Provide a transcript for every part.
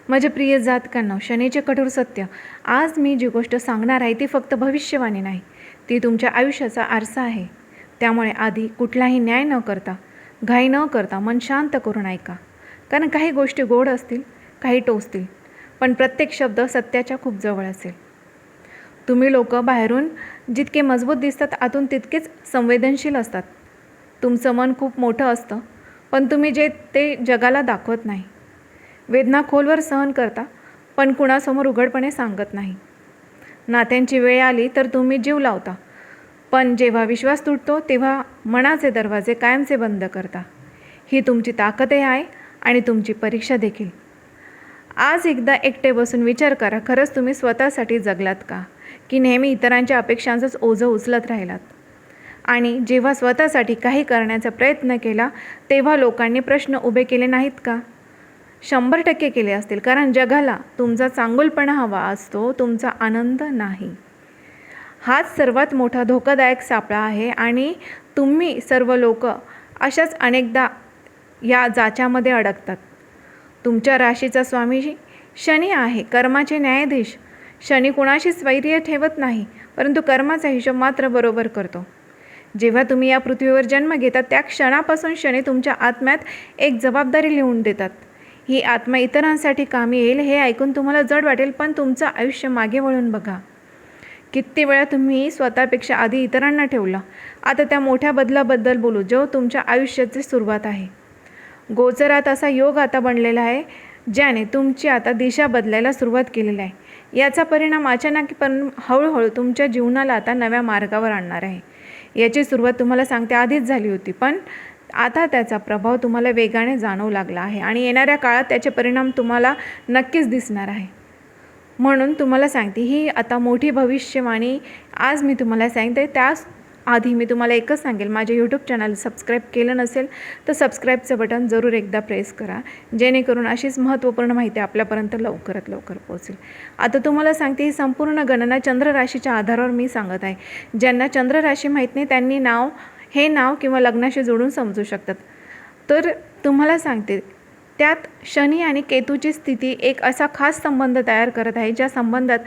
माझे प्रिय जातकांनो, शनीचे कठोर सत्य. आज मी जी गोष्ट सांगणार आहे ती फक्त भविष्यवाणी नाही, ती तुमच्या आयुष्याचा आरसा आहे. त्यामुळे आधी कुठलाही न्याय न करता, घाई न करता मन शांत करून ऐका. कारण काही गोष्टी गोड असतील, काही टोचतील, पण प्रत्येक शब्द सत्याच्या खूप जवळ असेल. तुम्ही लोक बाहेरून जितके मजबूत दिसतात, आतून तितकेच संवेदनशील असतात. तुमचं मन खूप मोठं असतं, पण तुम्ही ते जगाला दाखवत नाही. वेदना खोलवर सहन करता, पण कुणासमोर उघडपणे सांगत नाही. नात्यांची वेळ आली तर तुम्ही जीव लावता, पण जेव्हा विश्वास तुटतो तेव्हा मनाचे दरवाजे कायमचे बंद करता. ही तुमची ताकदही आहे आणि तुमची परीक्षा देखील. आज एकदा एकटे बसून विचार करा, खरंच तुम्ही स्वतःसाठी जगलात का, की नेहमी इतरांच्या अपेक्षांचंच ओझं उचलत राहिलात? आणि जेव्हा स्वतःसाठी काही करण्याचा प्रयत्न केला तेव्हा लोकांनी प्रश्न उभे केले नाहीत का? 100% केले असतील, कारण जगाला तुमचा चांगुलपणा हवा असतो, तुमचा आनंद नाही. हाच सर्वात मोठा धोकादायक सापळा आहे आणि तुम्ही सर्व लोक अशाच अनेकदा या जाच्यामध्ये अडकतात. तुमच्या राशीचा स्वामी शनी आहे, कर्माचे न्यायाधीश. शनी कुणाशीच वैर्य ठेवत नाही, परंतु कर्माचा हिशोब मात्र बरोबर करतो. जेव्हा तुम्ही या पृथ्वीवर जन्म घेतात त्या क्षणापासून शनी तुमच्या आत्म्यात एक जबाबदारी लिहून देतात. ही आत्मा इतरांसाठी कामी येईल हे ऐकून तुम्हाला जड वाटेल, पण तुमचं आयुष्य मागे वळून बघा. किती वेळा तुम्ही स्वतःपेक्षा आधी इतरांना ठेवलं. आता त्या मोठ्या बदलाबद्दल बोलू, जो तुमच्या आयुष्याची सुरुवात आहे. गोचरात असा योग आता बनलेला आहे ज्याने तुमची आता दिशा बदलायला सुरुवात केलेली आहे. याचा परिणाम अचानक पण हळूहळू तुमच्या जीवनाला आता नव्या मार्गावर आणणार आहे. याची सुरुवात तुम्हाला सांगते आधीच झाली होती, पण आता त्याचा प्रभाव तुम्हाला वेगाने जाणवू लागला आहे आणि येणाऱ्या काळात त्याचे परिणाम तुम्हाला नक्कीच दिसणार आहे. म्हणून तुम्हाला सांगते, ही आता मोठी भविष्यवाणी आज मी तुम्हाला सांगते. त्याच आधी मी तुम्हाला एकच सांगेल, माझे यूट्यूब चॅनल सबस्क्राईब केलं नसेल तर सबस्क्राईबचं बटन जरूर एकदा प्रेस करा, जेणेकरून अशीच महत्त्वपूर्ण माहिती आपल्यापर्यंत लवकरात लवकर पोहोचेल. आता तुम्हाला सांगते, ही संपूर्ण गणना चंद्र राशीच्या आधारावर मी सांगत आहे. ज्यांना चंद्र राशी माहीत नाही त्यांनी हे नाव किंवा लग्नाशी जोडून समजू शकतात. तर तुम्हाला सांगते, त्यात शनी आणि केतूची स्थिती एक असा खास संबंध तयार करत आहे, ज्या संबंधात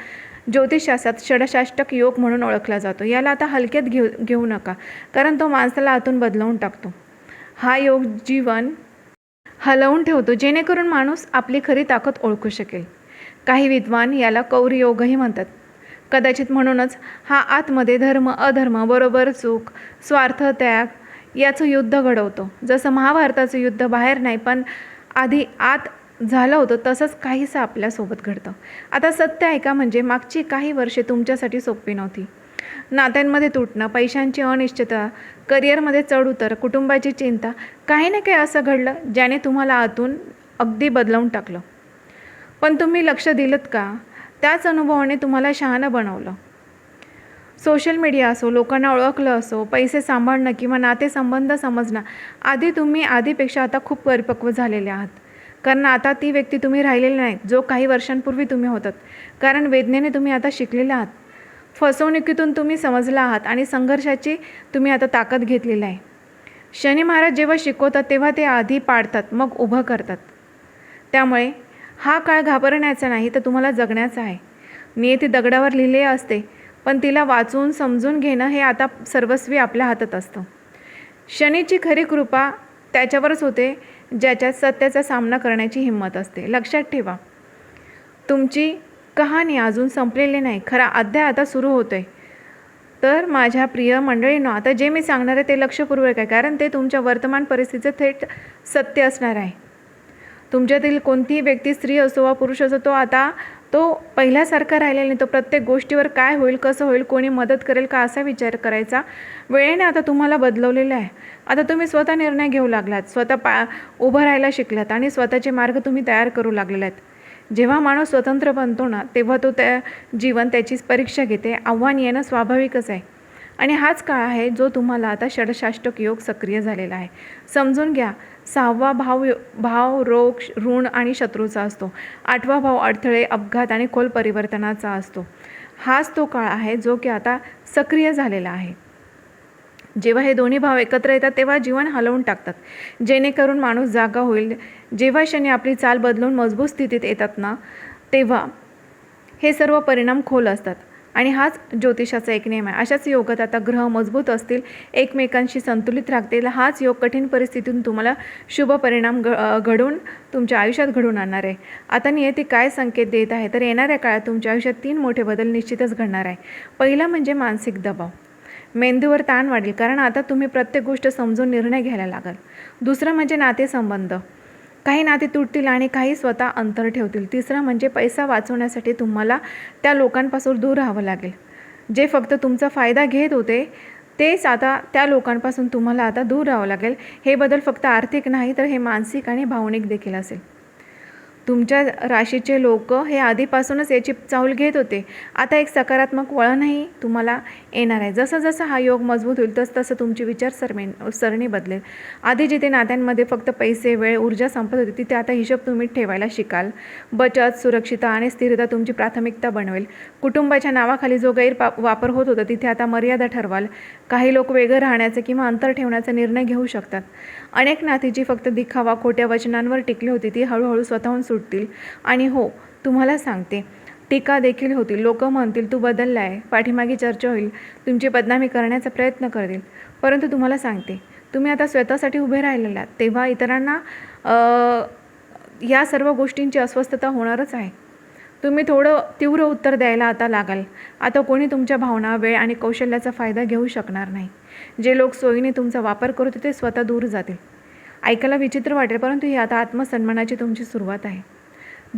ज्योतिषशास्त्रात षडशाष्टक योग म्हणून ओळखला जातो. याला आता हलक्यात घेऊ नका, कारण तो माणसाला आतून बदलवून टाकतो. हा योग जीवन हलवून ठेवतो, जेणेकरून माणूस आपली खरी ताकद ओळखू शकेल. काही विद्वान याला कौर योगही म्हणतात. कदाचित म्हणूनच हा आतमध्ये धर्म अधर्म, बरोबर चूक, स्वार्थ त्याग याचं युद्ध घडवतो. जसं महाभारताचं युद्ध बाहेर नाही पण आधी आत झालं होतं, तसंच काहीसं आपल्यासोबत घडतं. आता सत्य आहे का, म्हणजे मागची काही वर्षे तुमच्यासाठी सोपी नव्हती. नात्यांमध्ये तुटणं, पैशांची अनिश्चितता, करिअरमध्ये चढउतार, कुटुंबाची चिंता, काही ना काही असं घडलं ज्याने तुम्हाला आतून अगदी बदलवून टाकलं. पण तुम्ही लक्ष दिलंत का? त्याच अनुभवाने तुम्हाला शहाणं बनवलं. सोशल मीडिया असो, लोकांना ओळखलं असो, पैसे सांभाळणं किंवा नातेसंबंध समजणं, तुम्ही आधीपेक्षा आता खूप परिपक्व झालेले आहात. कारण आता ती व्यक्ती तुम्ही राहिलेली नाहीत जो काही वर्षांपूर्वी तुम्ही होतात. कारण वेदनेने तुम्ही आता शिकलेले आहात. फसवणुकीतून तुम्ही समजला आहात आणि संघर्षाची तुम्ही आता ताकद घेतलेली आहे. शनी महाराज जेव्हा शिकवतात तेव्हा ते आधी पाडतात, मग उभं करतात. त्यामुळे हा काळ घाबरण्याचा नाही तर तुम्हाला जगण्याचा आहे. नियती दगडावर लिहिले असते, पण तिला वाचून समजून घेणं हे आता सर्वस्वी आपल्या हातात असतं. शनीची खरी कृपा त्याच्यावरच होते ज्याच्यात सत्याचा सामना करण्याची हिंमत असते. लक्षात ठेवा, तुमची कहाणी अजून संपलेली नाही, खरा अध्याय आता सुरू होतोय. तर माझ्या प्रिय मंडळींनो, आता जे मी सांगणार आहे ते लक्षपूर्वक आहे, कारण ते तुमच्या वर्तमान परिस्थितीचं थेट सत्य असणार आहे. तुमच्यातील कोणतीही व्यक्ती, स्त्री असो वा पुरुष असो, तो पहिल्यासारखा राहिलेला नाही. तो प्रत्येक गोष्टीवर काय होईल, कसं होईल, कोणी मदत करेल का असा विचार करायचा वेळेने आता तुम्हाला बदलवलेला आहे. आता तुम्ही स्वतः निर्णय घेऊ लागलात, स्वतः उभं राहायला शिकलात आणि स्वतःचे मार्ग तुम्ही तयार करू लागलेले आहेत. जेव्हा माणूस स्वतंत्र बनतो ना, तेव्हा तो जीवन त्याचीच परीक्षा घेते. आव्हान येणं स्वाभाविकच आहे आणि हाच काळ आहे जो तुम्हाला आता षडशाष्टक योग सक्रिय झालेला आहे. समजून घ्या, 6वा भाव रोग, ऋण आणि शत्रूचा असतो. 8वा भाव अडथळे, अपघात आणि खोल परिवर्तनाचा असतो. हाच तो काळ आहे जो की आता सक्रिय झालेला आहे. जेव्हा हे दोन्ही भाव एकत्र येतात तेव्हा जीवन हलवून टाकतात, जेणेकरून माणूस जागा होईल. जेव्हा शनी आपली चाल बदलून मजबूत स्थितीत येतात ना, तेव्हा हे सर्व परिणाम खोल असतात. आणि हाच ज्योतिषाचा एक नियम आहे. अशाच योगात आता ग्रह मजबूत असतील, एकमेकांशी संतुलित राहतील, हाच योग कठीण परिस्थितीतून तुम्हाला शुभ परिणाम घडवून तुमच्या आयुष्यात घडवून आणणार आहे. आता नियती काय संकेत देत आहे, तर येणाऱ्या काळात तुमच्या आयुष्यात 3 मोठे बदल निश्चितच घडणार आहे. पहिला म्हणजे मानसिक दबाव, मेंदूवर ताण वाढेल, कारण आता तुम्ही प्रत्येक गोष्ट समजून निर्णय घ्यायला लागाल. दुसरं म्हणजे नातेसंबंध, काही नाते तुटतील आणि काही स्वतः अंतर ठेवतील. तिसरं म्हणजे पैसा वाचवण्यासाठी तुम्हाला त्या लोकांपासून दूर राहावं लागेल. जे फक्त तुमचा फायदा घेत होते तेच आता त्या लोकांपासून तुम्हाला आता दूर राहावं लागेल. हे बदल फक्त आर्थिक नाही तर हे मानसिक आणि भावनिक देखील असेल. तुमच्या राशीचे लोक हे आधीपासूनच याची चाहूल घेत होते. आता एक सकारात्मक वळणही तुम्हाला येणार आहे. जसं जसं हा योग मजबूत होईल तसं तुमची विचारसरणी बदलेल. आधी जिथे नात्यांमध्ये फक्त पैसे, वेळ, ऊर्जा संपत होती, तिथे आता हिशोब तुम्ही ठेवायला शिकाल. बचत, सुरक्षितता आणि स्थिरता तुमची प्राथमिकता बनवेल. कुटुंबाच्या नावाखाली जो वापर होत होता तिथे आता मर्यादा ठरवाल. काही लोक वेगळं राहण्याचा किंवा अंतर ठेवण्याचा निर्णय घेऊ शकतात. अनेक नाती जी फक्त दिखावा, खोट्या वचनांवर टिकली होती ती हळूहळू स्वतःहून सुटतील. आणि हो, तुम्हाला सांगते, टीका देखील होतील. लोक म्हणतील तू बदलला आहे, पाठीमागे चर्चा होईल, तुमची बदनामी करण्याचा प्रयत्न करतील. परंतु तुम्हाला सांगते, तुम्ही आता स्वतःसाठी उभे राहिलेला तेव्हा इतरांना या सर्व गोष्टींची अस्वस्थता होणारच आहे. तुम्ही थोडं तीव्र उत्तर द्यायला आता लागाल. आता कोणी तुमच्या भावना, वेळ आणि कौशल्याचा फायदा घेऊ शकणार नाही. जे लोक सोयीने तुमचा वापर करत होते ते स्वतः दूर जातील. ऐकायला विचित्र वाटेल, परंतु ही आता आत्मसन्मानाची तुमची सुरुवात आहे.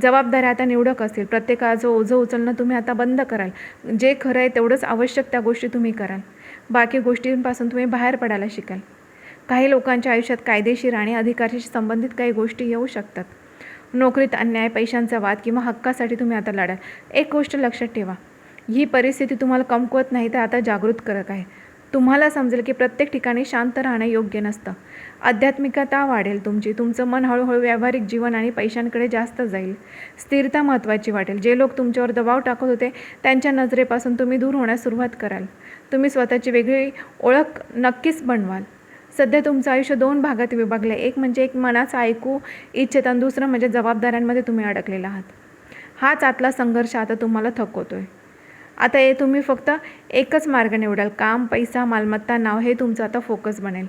जबाबदाऱ्या आता निवडक असतील. प्रत्येकाचं ओझं उचलणं तुम्ही आता बंद कराल. जे खरं आहे तेवढंच आवश्यक त्या गोष्टी तुम्ही कराल. बाकी गोष्टींपासून तुम्ही बाहेर पडायला शिकाल. काही लोकांच्या आयुष्यात कायदेशीर आणि अधिकाराशी संबंधित काही गोष्टी येऊ शकतात. नोकरीत अन्याय, पैशांचा वाद किंवा हक्कासाठी तुम्ही आता लढाल. एक गोष्ट लक्षात ठेवा, ही परिस्थिती तुम्हाला कमकुवत नाही तर आता जागृत करत आहे. तुम्हाला समजेल की प्रत्येक ठिकाणी शांत राहणं योग्य नसतं. आध्यात्मिकता वाढेल तुमची. तुमचं मन हळूहळू व्यावहारिक जीवन आणि पैशांकडे जास्त जाईल. स्थिरता महत्त्वाची वाटेल. जे लोक तुमच्यावर दबाव टाकत होते त्यांच्या नजरेपासून तुम्ही दूर होण्यास सुरुवात कराल. तुम्ही स्वतःची वेगळी ओळख नक्कीच बनवाल. सध्या तुमचं आयुष्य 2 भागात विभागलं आहे. एक म्हणजे एक मनाचं ऐकू इच्छित आणि दुसरं म्हणजे जबाबदाऱ्यांमध्ये तुम्ही अडकलेला आहात. हाच आतला संघर्ष आता तुम्हाला थकवतो आहे. आता तुम्ही फक्त एकच मार्ग निवडाल. काम, पैसा, मालमत्ता, नाव हे तुमचं आता फोकस बनेल.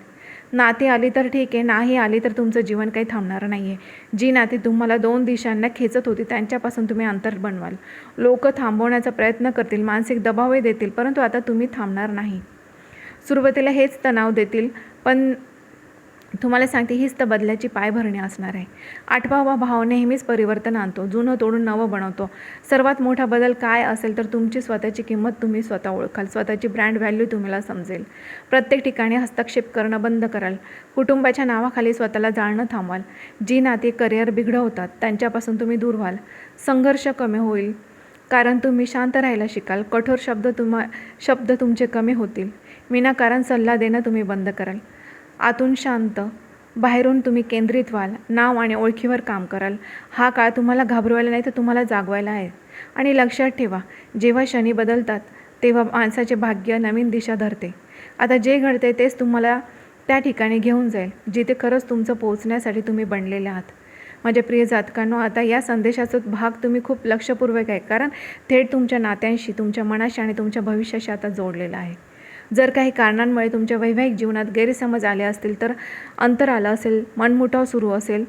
नाती आली तर ठीक आहे, नाही आली तर तुमचं जीवन काही थांबणार नाही आहे. जी नाती तुम्हाला 2 दिशांना खेचत होती त्यांच्यापासून तुम्ही अंतर बनवाल. लोक थांबवण्याचा प्रयत्न करतील, मानसिक दबावही देतील, परंतु आता तुम्ही थांबणार नाही. सुरुवातीला हेच तणाव देतील, पण तुम्हाला सांगते हीच तर बदलाची पायभरणी असणार आहे. 8वा भाव नेहमीच परिवर्तन आणतो, जुनं तोडून नवं बनवतो. सर्वात मोठा बदल काय असेल तर तुमची स्वतःची किंमत तुम्ही स्वतः ओळखाल. स्वतःची ब्रँड व्हॅल्यू तुम्हाला समजेल. प्रत्येक ठिकाणी हस्तक्षेप करणं बंद कराल. कुटुंबाच्या नावाखाली स्वतःला जाळणं थांबवाल. जी नाती करिअर बिघडवतात त्यांच्यापासून तुम्ही दूर व्हाल. संघर्ष कमी होईल कारण तुम्ही शांत राहायला शिकाल. कठोर शब्द तुमचे कमी होतील. विनाकारण सल्ला देणं तुम्ही बंद कराल. आतून शांत, बाहेरून तुम्ही केंद्रित व्हाल. नाव आणि ओळखीवर काम कराल. हा काळ तुम्हाला घाबरवायला नाही तर तुम्हाला जागवायला आहे. आणि लक्षात ठेवा, जेव्हा शनी बदलतात तेव्हा माणसाचे भाग्य नवीन दिशा धरते. आता जे घडते तेच तुम्हाला त्या ठिकाणी घेऊन जाईल जिथे खरंच तुमचं पोहोचण्यासाठी तुम्ही बनलेले आहात. माझ्या प्रिय जातकांनो, आता या संदेशाचा भाग तुम्ही खूप लक्षपूर्वक आहे, कारण थेट तुमच्या नात्यांशी, तुमच्या मनाशी आणि तुमच्या भविष्याशी आता जोडलेला आहे. जर काही कारणांमुळे तुमच्या वैवाहिक जीवनात गैरसमज आले असतील, तर अंतर आलं असेल, मनमुटाव सुरू असेल,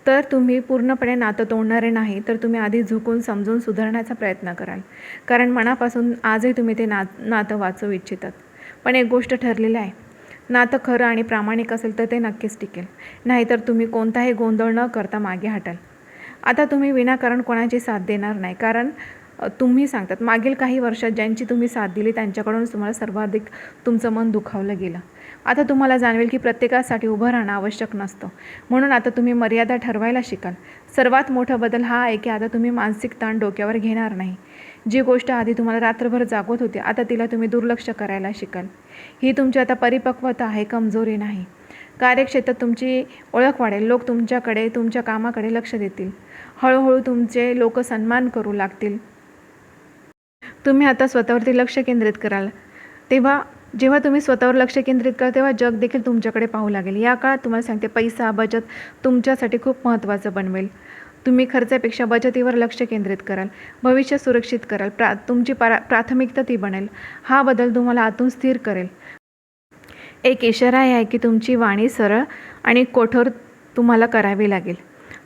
तर तुम्ही पूर्णपणे नातं तोडणारे नाही, तर तुम्ही आधी झुकून समजून सुधारण्याचा प्रयत्न कराल. कारण मनापासून आजही तुम्ही ते नातं वाचवू इच्छितात. पण एक गोष्ट ठरलेली आहे, नातं खरं आणि प्रामाणिक असेल तर ते नक्कीच टिकेल. नाहीतर तुम्ही कोणताही गोंधळ न करता मागे हटाल. आता तुम्ही विनाकारण कोणाची साथ देणार नाही, कारण तुम्ही सांगतात मागील काही वर्षात ज्यांची तुम्ही साथ दिली त्यांच्याकडूनच तुम्हाला सर्वाधिक तुमचं मन दुखावलं गेलं. आता तुम्हाला जाणवेल की प्रत्येकासाठी उभं राहणं आवश्यक नसतं. म्हणून आता तुम्ही मर्यादा ठरवायला शिकाल. सर्वात मोठा बदल हा आहे की आता तुम्ही मानसिक ताण डोक्यावर घेणार नाही. जी गोष्ट आधी तुम्हाला रात्रभर जागवत होती आता तिला तुम्ही दुर्लक्ष करायला शिकाल. ही तुमची आता परिपक्वता आहे, कमजोरी नाही. कार्यक्षेत्रात तुमची ओळख वाढेल. लोक तुमच्याकडे, तुमच्या कामाकडे लक्ष देतील. हळूहळू तुमचे लोक सन्मान करू लागतील. तुम्ही आता स्वतःवरती लक्ष केंद्रित कराल. तेव्हा जेव्हा तुम्ही स्वतःवर लक्ष केंद्रित कराल तेव्हा जग देखील तुमच्याकडे पाहू लागेल. या काळात तुम्हाला सांगते, पैसा बचत तुमच्यासाठी खूप महत्त्वाचं बनवेल. तुम्ही खर्चापेक्षा बचतीवर लक्ष केंद्रित कराल, भविष्य सुरक्षित कराल, तुमची प्राथमिकता ती बनेल. हा बदल तुम्हाला आतून स्थिर करेल. एक इशारा आहे की तुमची वाणी सरळ आणि कठोर तुम्हाला करावी लागेल.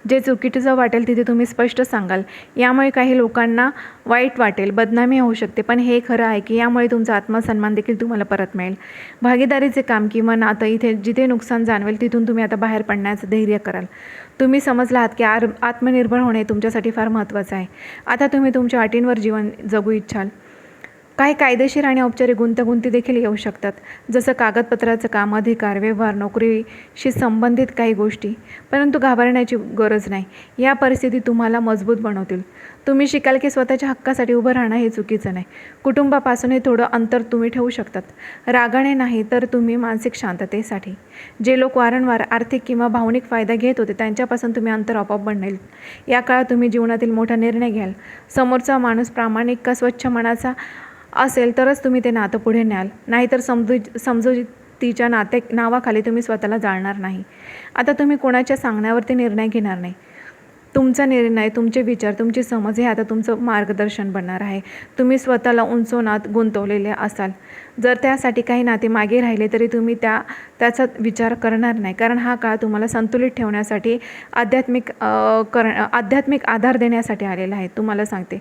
जे चुकीचं वाटेल तिथे तुम्ही स्पष्ट सांगाल. यामुळे काही लोकांना वाईट वाटेल, बदनामी होऊ शकते, पण हे खरं आहे की यामुळे तुमचा आत्मसन्मान देखील तुम्हाला परत मिळेल. भागीदारीचे काम किंवा नातं जिथे नुकसान जाणवेल तिथून तुम्ही आता बाहेर पडण्याचं धैर्य कराल. तुम्ही समजला आहात की आत्मनिर्भर होणे तुमच्यासाठी फार महत्त्वाचं आहे. आता तुम्ही तुमच्या अटींवर जीवन जगू इच्छाल. काही कायदेशीर आणि औपचारिक गुंतागुंती देखील येऊ शकतात, जसं कागदपत्राचं काम, अधिकार, व्यवहार, नोकरीशी संबंधित काही गोष्टी. परंतु घाबरण्याची गरज नाही. या परिस्थिती तुम्हाला मजबूत बनवतील. तुम्ही शिकाल की स्वतःच्या हक्कासाठी उभं राहणं हे चुकीचं नाही. कुटुंबापासूनही थोडं अंतर तुम्ही ठेवू शकतात. रागाने नाही, तर तुम्ही मानसिक शांततेसाठी. जे लोक वारंवार आर्थिक किंवा भावनिक फायदा घेत होते त्यांच्यापासून तुम्ही अंतर आपोआप बनेल. या काळात तुम्ही जीवनातील मोठा निर्णय घ्याल. समोरचा माणूस प्रामाणिक का स्वच्छ मनाचा असेल तरच तुम्ही ते नातं पुढे न्याल, नाहीतर समजुतीच्या नावाखाली तुम्ही स्वतःला जाळणार नाही. आता तुम्ही कोणाच्या सांगण्यावरती निर्णय घेणार नाही. तुमचा निर्णय, तुमचे विचार, तुमची समज हे आता तुमचं मार्गदर्शन बनणार आहे. तुम्ही स्वतःला उंचवण्यात गुंतवलेले असाल. जर त्यासाठी काही नाते मागे राहिले तरी तुम्ही त्याचा विचार करणार नाही, कारण हा काळ तुम्हाला संतुलित ठेवण्यासाठी आध्यात्मिक आधार देण्यासाठी आलेला आहे. तुम्हाला सांगते,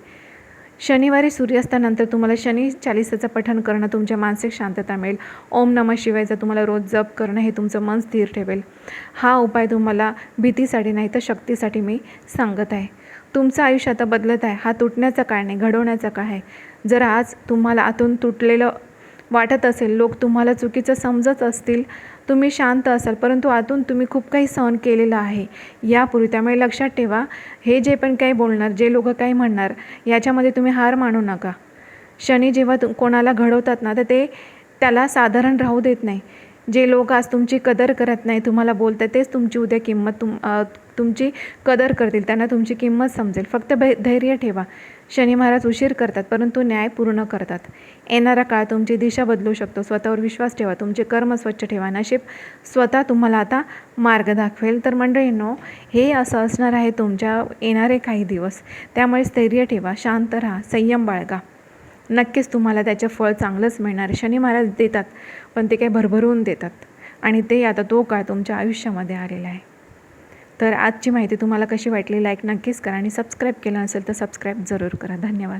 शनिवारी सूर्यास्तानंतर तुम्हाला शनी चालीसाचं पठण करणं तुमच्या मानसिक शांतता मिळेल. ओम नमः शिवायचा तुम्हाला रोज जप करणं हे तुमचं मन स्थिर ठेवेल. हा उपाय तुम्हाला भीतीसाठी नाही तर शक्तीसाठी मी सांगत आहे. तुमचं आयुष्य आता बदलत आहे. हा तुटण्याचा काळ नाही, घडवण्याचा काळ आहे. जर आज तुम्हाला आतून तुटलेलं वाटत असेल, लोक तुम्हाला चुकीचं समजत असतील, तुम्ही शांत असाल, परंतु आतून तुम्ही खूप काही सहन केलेलं आहे यापूर्वी. त्यामुळे लक्षात ठेवा, हे जे पण काही बोलणार, जे लोक काही म्हणणार, याच्यामध्ये तुम्ही हार मानू नका. शनी जेव्हा कोणाला घडवतात ना, तर ते त्याला साधारण राहू देत नाही. जे लोक आज तुमची कदर करत नाही, तुम्हाला बोलतात, तेच तुमची उद्या तुमची कदर करतील. त्यांना तुमची किंमत समजेल. फक्त धैर्य ठेवा. शनी महाराज उशीर करतात, परंतु न्याय पूर्ण करतात. येणारा काळ तुमची दिशा बदलू शकतो. स्वतःवर विश्वास ठेवा. तुमचे कर्म स्वच्छ ठेवा. नशीब स्वतः तुम्हाला आता मार्ग दाखवेल. तर मंडळींनो, हे असं असणार आहे तुमच्या येणारे काही दिवस. त्यामुळे स्थैर्य ठेवा, शांत राहा, संयम बाळगा. नक्कीच तुम्हाला त्याचं फळ चांगलंच मिळणार. शनी महाराज देतात, पण ते काही भरभरून देतात, आणि ते आता तो काळ तुमच्या आयुष्यामध्ये आलेला आहे. तर आजची माहिती तुम्हाला कशी वाटली, लाईक नक्कीच करा, आणि सबस्क्राईब केलं असेल तर सबस्क्राईब जरूर करा. धन्यवाद.